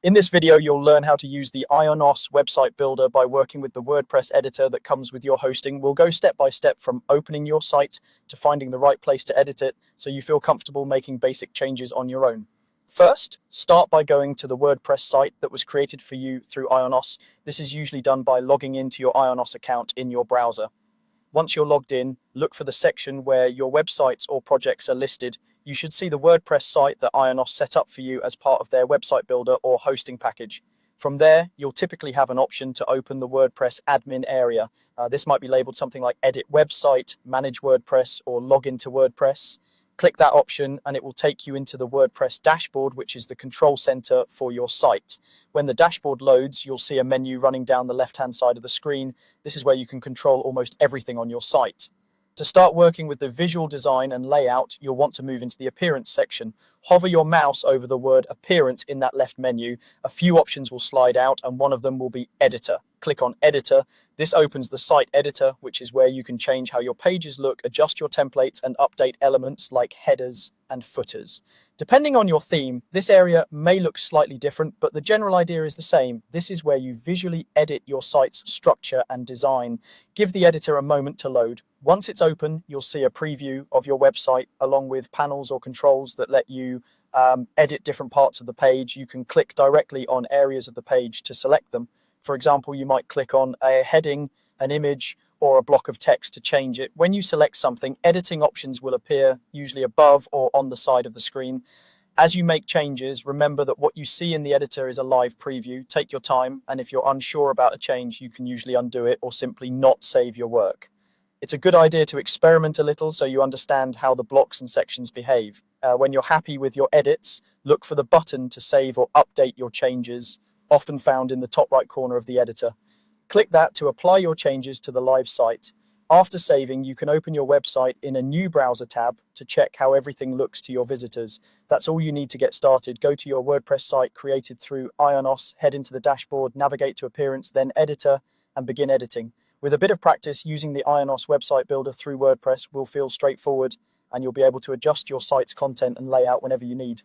In this video, you'll learn how to use the Ionos website builder by working with the WordPress editor that comes with your hosting. We'll go step by step from opening your site to finding the right place to edit it so you feel comfortable making basic changes on your own. First, start by going to the WordPress site that was created for you through Ionos. This is usually done by logging into your Ionos account in your browser. Once you're logged in, look for the section where your websites or projects are listed. You should see the WordPress site that Ionos set up for you as part of their website builder or hosting package. From there, you'll typically have an option to open the WordPress admin area. This might be labeled something like Edit Website, Manage WordPress, or Log into WordPress. Click that option and it will take you into the WordPress dashboard, which is the control center for your site. When the dashboard loads, you'll see a menu running down the left-hand side of the screen. This is where you can control almost everything on your site. To start working with the visual design and layout, you'll want to move into the Appearance section. Hover your mouse over the word Appearance in that left menu. A few options will slide out and one of them will be Editor. Click on Editor. This opens the site editor, which is where you can change how your pages look, adjust your templates, and update elements like headers and footers. Depending on your theme, this area may look slightly different, but the general idea is the same. This is where you visually edit your site's structure and design. Give the editor a moment to load. Once it's open, you'll see a preview of your website along with panels or controls that let you edit different parts of the page. You can click directly on areas of the page to select them. For example, you might click on a heading, an image, or a block of text to change it. When you select something, editing options will appear usually above or on the side of the screen. As you make changes, remember that what you see in the editor is a live preview. Take your time, and if you're unsure about a change, you can usually undo it or simply not save your work. It's a good idea to experiment a little so you understand how the blocks and sections behave. When you're happy with your edits, look for the button to save or update your changes, often found in the top right corner of the editor. Click that to apply your changes to the live site. After saving, you can open your website in a new browser tab to check how everything looks to your visitors. That's all you need to get started. Go to your WordPress site created through Ionos, head into the dashboard, navigate to Appearance, then Editor, and begin editing. With a bit of practice, using the Ionos website builder through WordPress will feel straightforward, and you'll be able to adjust your site's content and layout whenever you need.